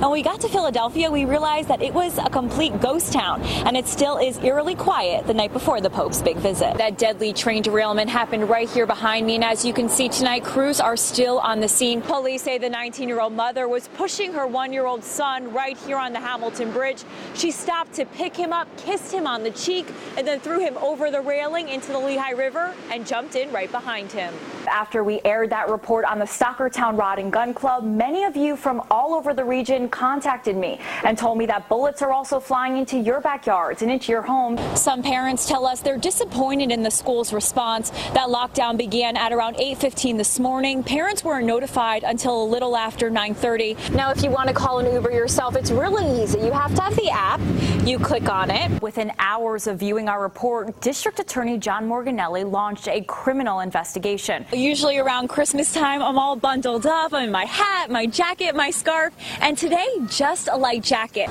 And when we got to Philadelphia, we realized that it was a complete ghost town, and it still is eerily quiet the night before the Pope's big visit. That deadly train derailment happened right here behind me, and as you can see tonight, crews are still on the scene. Police say the 19-year-old mother was pushing her 1-year-old son right here on the Hamilton Bridge. She stopped to pick him up, kissed him on the cheek, and then threw him over the railing into the Lehigh River and jumped in right behind him. After we aired that report on the Stockertown Rod and Gun Club, many of you from all over the region contacted me and told me that bullets are also flying into your backyards and into your home. Some parents tell us they're disappointed in the school's response. That lockdown began at around 8:15 this morning. Parents weren't notified until a little after 9:30. Now, if you want to call an Uber yourself, it's really easy. You have to have the app. You click on it. Within hours of viewing our report, District Attorney John Morganelli launched a criminal investigation. Usually around Christmas time, I'm all bundled up. I'm in my hat, my jacket, my scarf, and today, just a light jacket.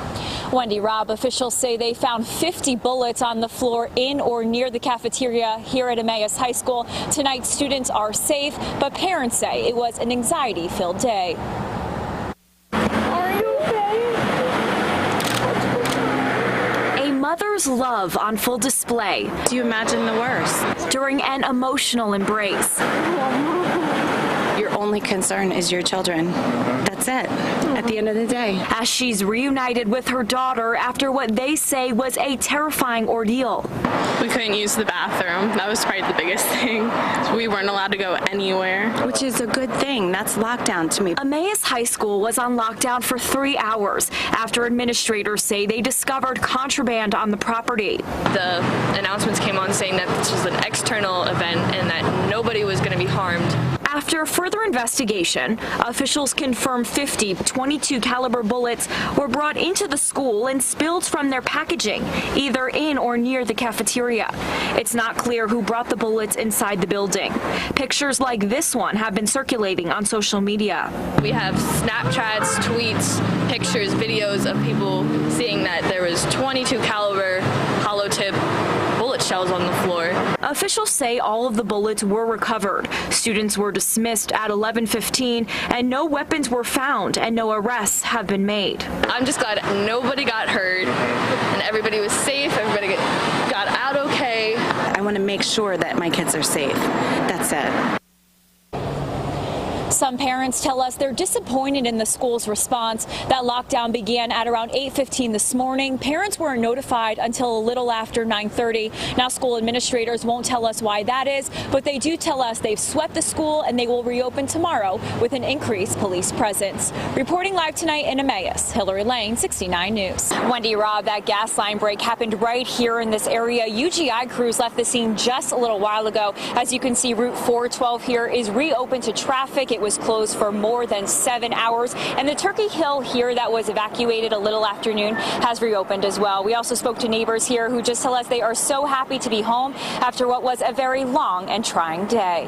Wendy Robb, officials say they found 50 bullets on the floor in or near the cafeteria here at Emmaus High School. Tonight, students are safe, but parents say it was an anxiety-filled day. Are you okay? A mother's love on full display. Do you imagine the worst? During an emotional embrace. Your only concern is your children. That's it. At the end of the day. As she's reunited with her daughter after what they say was a terrifying ordeal. We couldn't use the bathroom. That was probably the biggest thing. We weren't allowed to go anywhere. Which is a good thing. That's lockdown to me. Emmaus High School was on lockdown for 3 hours after administrators say they discovered contraband on the property. The announcements came on saying that this was an external event and that nobody was going to be harmed. After further investigation, officials confirmed 50 .22 caliber bullets were brought into the school and spilled from their packaging, either in or near the cafeteria. It's not clear who brought the bullets inside the building. Pictures like this one have been circulating on social media. We have Snapchats, tweets, pictures, videos of people seeing that there was .22 caliber hollow tip bullet shells on the floor. Officials say all of the bullets were recovered. Students were dismissed at 11:15, and no weapons were found and no arrests have been made. I'm just glad nobody got hurt and everybody was safe. Everybody got out okay. I want to make sure that my kids are safe. That's it. Some parents tell us they're disappointed in the school's response. That lockdown began at around 8:15 this morning. Parents weren't notified until a little after 9:30. Now, school administrators won't tell us why that is, but they do tell us they've swept the school and they will reopen tomorrow with an increased police presence. Reporting live tonight in Emmaus, Hilary Lane, 69 News. Wendy Robb, that gas line break happened right here in this area. UGI crews left the scene just a little while ago. As you can see, Route 412 here is reopened to traffic. It was closed for more than 7 hours, and the Turkey Hill here that was evacuated a little afternoon has reopened as well. We also spoke to neighbors here who just tell us they are so happy to be home after what was a very long and trying day.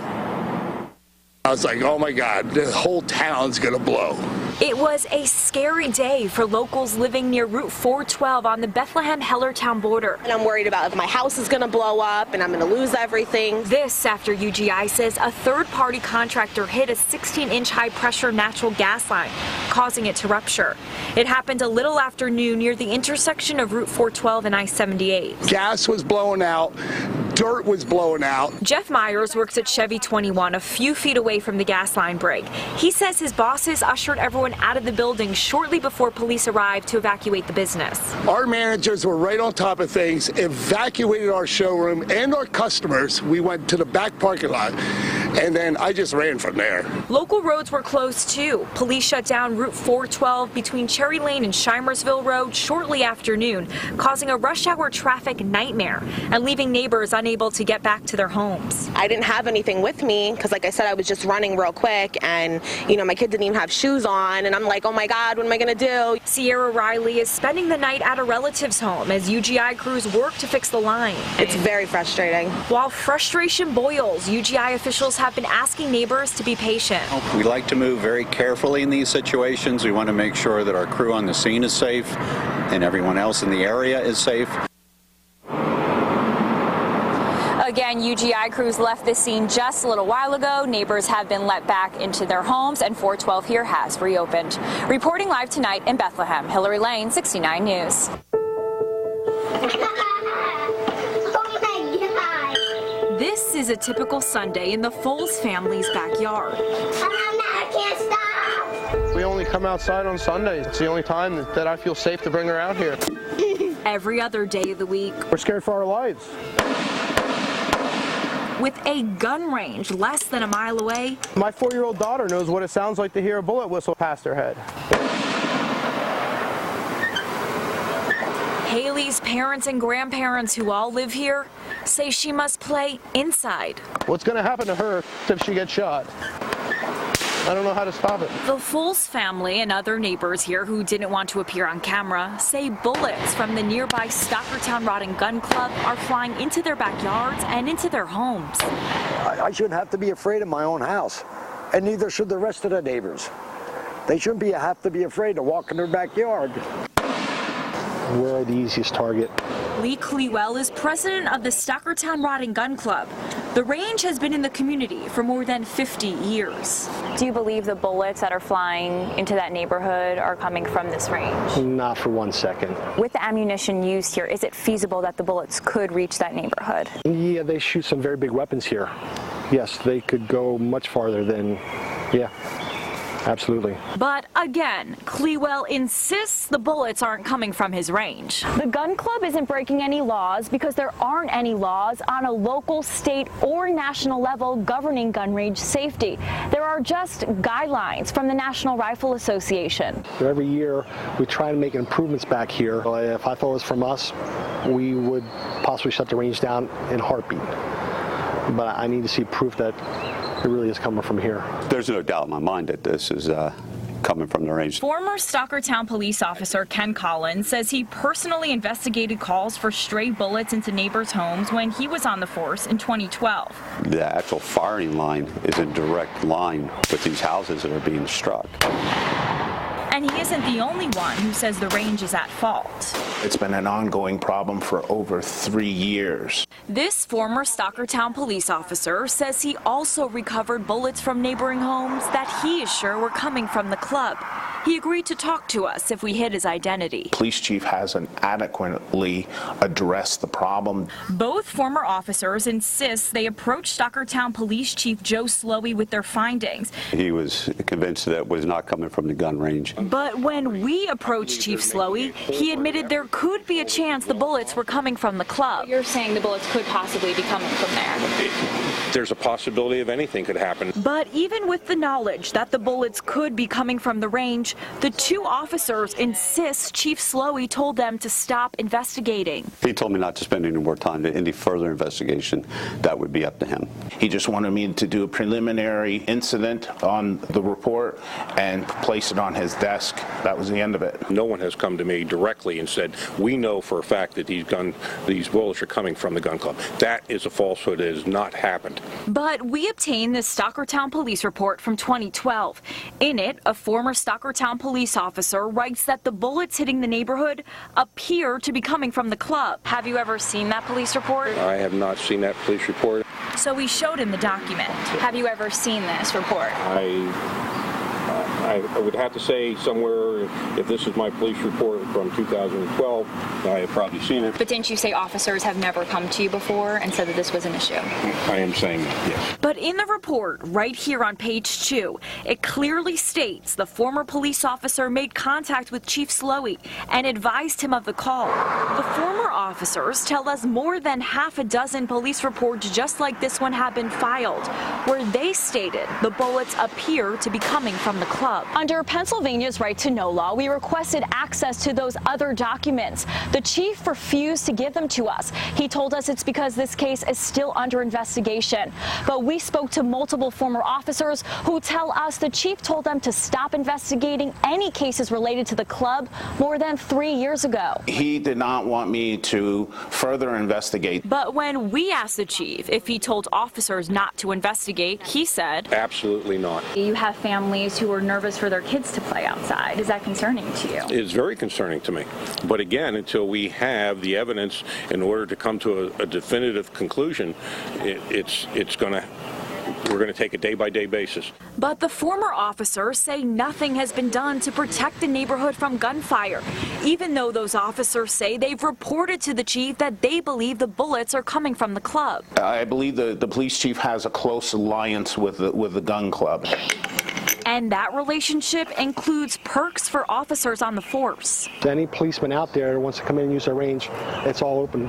I was like, oh my God, the whole town's gonna blow. It was a scary day for locals living near Route 412 on the Bethlehem-Hellertown border. And I'm worried about if my house is going to blow up and I'm going to lose everything. This after UGI says a third-party contractor hit a 16-inch high-pressure natural gas line, causing it to rupture. It happened a little after noon near the intersection of Route 412 and I-78. Gas was blowing out. Dirt was blowing out. Jeff Myers works at Chevy 21, a few feet away from the gas line break. He says his bosses ushered everyone out of the building shortly before police arrived to evacuate the business. Our managers were right on top of things, evacuated our showroom and our customers. We went to the back parking lot, and then I just ran from there. Local roads were closed too. Police shut down Route 412 between Cherry Lane and Shimersville Road shortly after noon, causing a rush hour traffic nightmare and leaving neighbors unable to get back to their homes. I didn't have anything with me because, like I said, I was just running real quick, and my kid didn't even have shoes on, and I'm like, oh my God, what am I gonna do? Sierra Riley is spending the night at a relative's home as UGI crews work to fix the line. It's very frustrating. While frustration boils, UGI officials have been asking neighbors to be patient. We like to move very carefully in these situations. We want to make sure that our crew on the scene is safe and everyone else in the area is safe. Again, UGI crews left the scene just a little while ago. Neighbors have been let back into their homes, and 412 here has reopened. Reporting live tonight in Bethlehem, Hilary Lane, 69 News. This is a typical Sunday in the Foles family's backyard. I can't stop. We only come outside on Sundays. It's the only time that I feel safe to bring her out here. Every other day of the week, We're scared for our lives. with a gun range less than a mile away, My 4-year-old daughter knows what it sounds like to hear a bullet whistle past her head. Haley's parents and grandparents, who all live here, say she must play inside. What's going to happen to her if she gets shot? I don't know how to stop it. The Foles family and other neighbors here who didn't want to appear on camera say bullets from the nearby Stockertown Rod and Gun Club are flying into their backyards and into their homes. I shouldn't have to be afraid of my own house, and neither should the rest of the neighbors. They shouldn't have to be afraid to walk in their backyard. We're the easiest target. Lee Clewell is president of the Stockertown Rod and Gun Club. The range has been in the community for more than 50 years. Do you believe the bullets that are flying into that neighborhood are coming from this range? Not for 1 second. With the ammunition used here, is it feasible that the bullets could reach that neighborhood? Yeah, they shoot some very big weapons here. Yes, they could go much farther than, yeah. Absolutely. But again, Clewell insists the bullets aren't coming from his range. The gun club isn't breaking any laws because there aren't any laws on a local, state, or national level governing gun range safety. There are just guidelines from the National Rifle Association. Every year, we try to make improvements back here. If I thought it was from us, we would possibly shut the range down in a heartbeat. But I need to see proof that it really is coming from here. There's no doubt in my mind that this is coming from the range. Former Stockertown police officer Ken Collins says he personally investigated calls for stray bullets into neighbors' homes when he was on the force in 2012. The actual firing line is in direct line with these houses that are being struck. And he isn't the only one who says the range is at fault. It's been an ongoing problem for over 3 years. This former Stockertown police officer says he also recovered bullets from neighboring homes that he is sure were coming from the club. He agreed to talk to us if we hid his identity. Police chief hasn't adequately addressed the problem. Both former officers insist they approached Stockertown Police Chief Joe Slowey with their findings. He was convinced that it was not coming from the gun range. But when we approached Chief Slowey, he admitted there could be a chance the bullets were coming from the club. You're saying the bullets could possibly be coming from there? There's a possibility of anything could happen. But even with the knowledge that the bullets could be coming from the range, the two officers insist Chief Slowey told them to stop investigating. He told me not to spend any more time in any further investigation. That would be up to him. He just wanted me to do a preliminary incident on the report and place it on his desk. That was the end of it. No one has come to me directly and said, we know for a fact that these bullets are coming from the gun club. That is a falsehood. It has not happened. But we obtained the Stockertown police report from 2012. In it, a former Stockertown police officer writes that the bullets hitting the neighborhood appear to be coming from the club. Have you ever seen that police report? I have not seen that police report. So we showed him the document. Have you ever seen this report? I would have to say somewhere, if this is my police report from 2012, I have probably seen it. But didn't you say officers have never come to you before and said that this was an issue? I am saying yes. But in the report, right here on page 2, it clearly states the former police officer made contact with Chief Slowey and advised him of the call. The former officers tell us more than half a dozen police reports just like this one have been filed, where they stated the bullets appear to be coming from the club. Under Pennsylvania's right to know law, we requested access to those other documents. The chief refused to give them to us. He told us it's because this case is still under investigation. But we spoke to multiple former officers who tell us the chief told them to stop investigating any cases related to the club more than 3 years ago. He did not want me to further investigate. But when we asked the chief if he told officers not to investigate, he said, absolutely not. You have families who are nervous for their kids to play outside. Is that concerning to you? It's very concerning to me. But again, until we have the evidence in order to come to a definitive conclusion, we're going to take a day-by-day basis. But the former officers say nothing has been done to protect the neighborhood from gunfire, even though those officers say they've reported to the chief that they believe the bullets are coming from the club. I believe the police chief has a close alliance with the gun club. And that relationship includes perks for officers on the force. Any policeman out there that wants to come in and use our range, it's all open.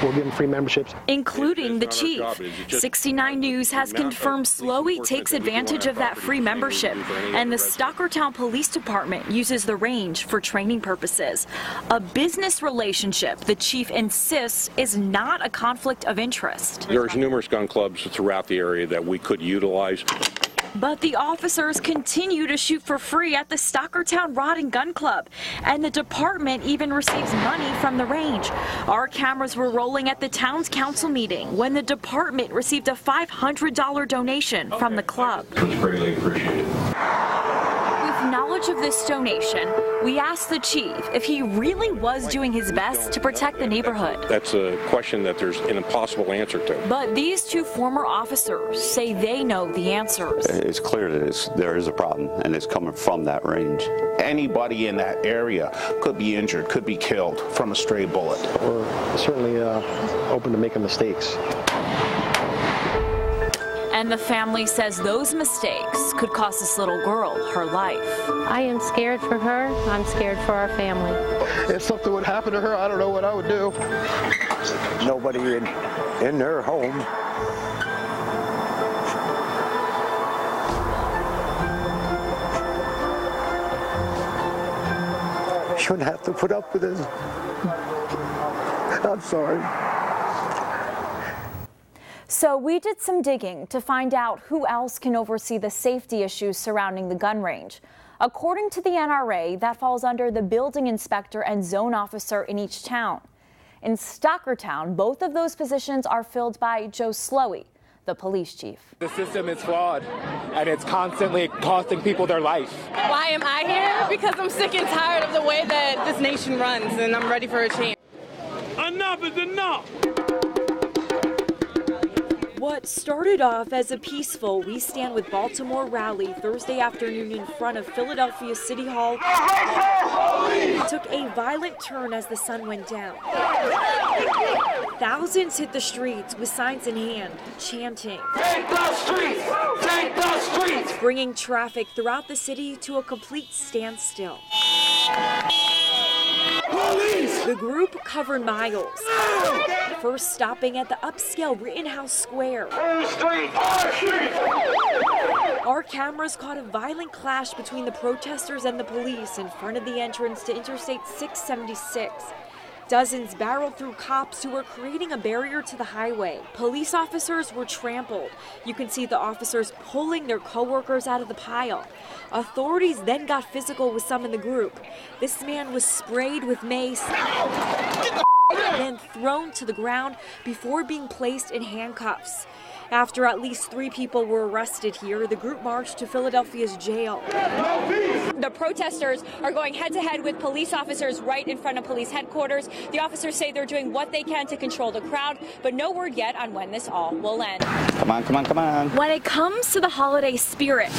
We'll give them free memberships. Including the chief. 69 News has confirmed Slowey takes advantage of that free membership, and the Stockertown Police Department uses the range for training purposes. A business relationship the chief insists is not a conflict of interest. There's numerous gun clubs throughout the area that we could utilize. But the officers continue to shoot for free at the Stockertown Rod and Gun Club, and the department even receives money from the range. Our cameras were rolling at the town's council meeting when the department received a $500 donation from the club. It's greatly appreciated. With knowledge of this donation, we asked the chief if he really was doing his best to protect the neighborhood. That's a question that there's an impossible answer to. But these two former officers say they know the answers. It's clear that there is a problem, and it's coming from that range. Anybody in that area could be injured, could be killed from a stray bullet. We're certainly open to making mistakes. And the family says those mistakes could cost this little girl her life. I am scared for her. I'm scared for our family. If something would happen to her, I don't know what I would do. Nobody in their home. Shouldn't have to put up with this. I'm sorry. So we did some digging to find out who else can oversee the safety issues surrounding the gun range. According to the NRA, that falls under the building inspector and zone officer in each town. In Stockertown, both of those positions are filled by Joe Slowey, the police chief. The system is flawed, and it's constantly costing people their life. Why am I here? Because I'm sick and tired of the way that this nation runs, and I'm ready for a change. Enough is enough! What started off as a peaceful We Stand with Baltimore rally Thursday afternoon in front of Philadelphia City Hall took a violent turn as the sun went down. Thousands hit the streets with signs in hand, chanting, "Take the streets! Take the streets!" bringing traffic throughout the city to a complete standstill. Police! The group covered miles, first stopping at the upscale Rittenhouse Square. Our cameras caught a violent clash between the protesters and the police in front of the entrance to Interstate 676. Dozens barreled through cops who were creating a barrier to the highway. Police officers were trampled. You can see the officers pulling their co-workers out of the pile. Authorities then got physical with some in the group. This man was sprayed with mace, then thrown to the ground before being placed in handcuffs. After at least 3 people were arrested here, the group marched to Philadelphia's jail. The protesters are going head-to-head with police officers right in front of police headquarters. The officers say they're doing what they can to control the crowd, but no word yet on when this all will end. Come on, come on, come on. When it comes to the holiday spirit,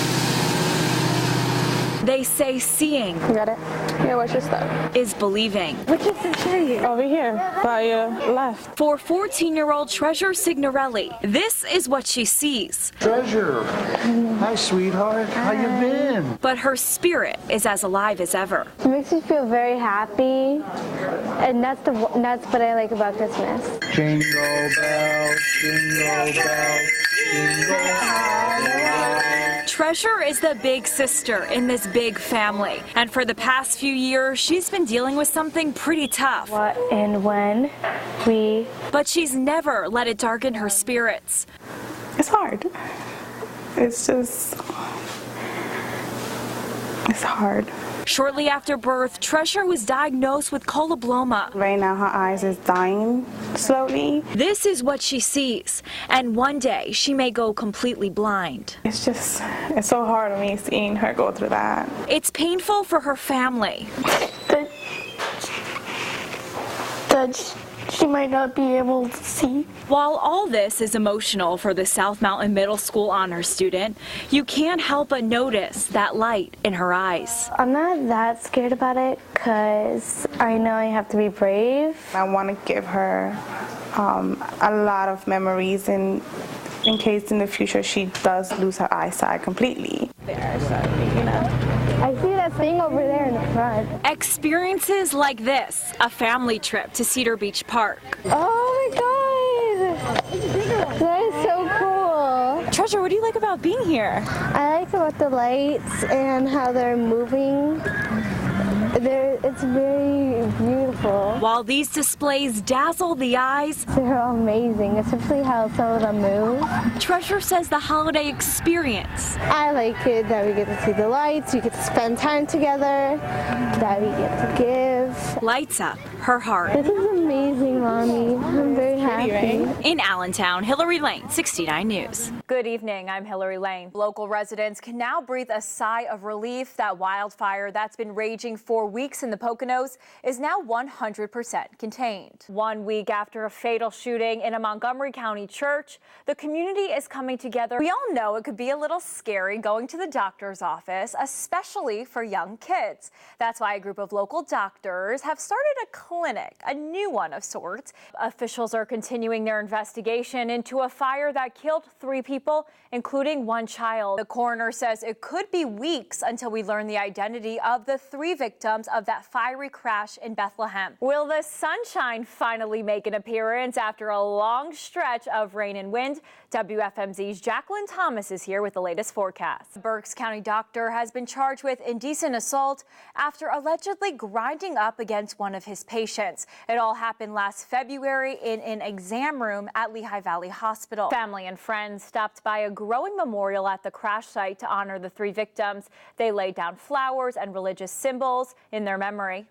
they say seeing. You got it? Yeah, what's your stuff? Is believing. Which is the tree? Over here, by your left. For 14-year-old Treasure Signorelli, this is what she sees. Treasure, hi sweetheart, how you been? But her spirit is as alive as ever. It makes me feel very happy, and that's what I like about Christmas. Jingle bells, jingle bells, jingle all the way. Treasure is the big sister in this big family, and for the past few years, she's been dealing with something pretty tough. What and when But she's never let it darken her spirits. It's hard. It's hard. Shortly after birth, Treasure was diagnosed with coloboma. Right now, her eyes is dying slowly. This is what she sees, and one day she may go completely blind. It's so hard on me seeing her go through that. It's painful for her family. That she might not be able to see. While all this is emotional for the South Mountain Middle School honors student, you can't help but notice that light in her eyes. I'm not that scared about it because I know I have to be brave. I want to give her a lot of memories in case in the future she does lose her eyesight completely. I see that thing over there in the front. Experiences like this, a family trip to Cedar Beach Park. Oh my God! That is so cool. Treasure, what do you like about being here? I like about the lights and how they're moving. It's very beautiful. While these displays dazzle the eyes, they're amazing, especially how some of them move. Treasure says the holiday experience. I like it that we get to see the lights, we get to spend time together, that we get to give. Lights up her heart. This is amazing, Mommy. I'm very happy. In Allentown, Hilary Lane, 69 News. Good evening, I'm Hilary Lane. Local residents can now breathe a sigh of relief. That wildfire that's been raging for weeks in the Poconos is now 100% contained. 1 week after a fatal shooting in a Montgomery County church, the community is coming together. We all know it could be a little scary going to the doctor's office, especially for young kids. That's why a group of local doctors have started a clinic, a new one of sorts. Officials are continuing their investigation into a fire that killed 3 people, including 1 child. The coroner says it could be weeks until we learn the identity of the 3 victims of that fiery crash in Bethlehem. Will the sunshine finally make an appearance after a long stretch of rain and wind? WFMZ's Jacqueline Thomas is here with the latest forecast. The Berks County doctor has been charged with indecent assault after allegedly grinding up against one of his patients. It all happened last February in an exam room at Lehigh Valley Hospital. Family and friends stopped by a growing memorial at the crash site to honor the 3 victims. They laid down flowers and religious symbols in their memory.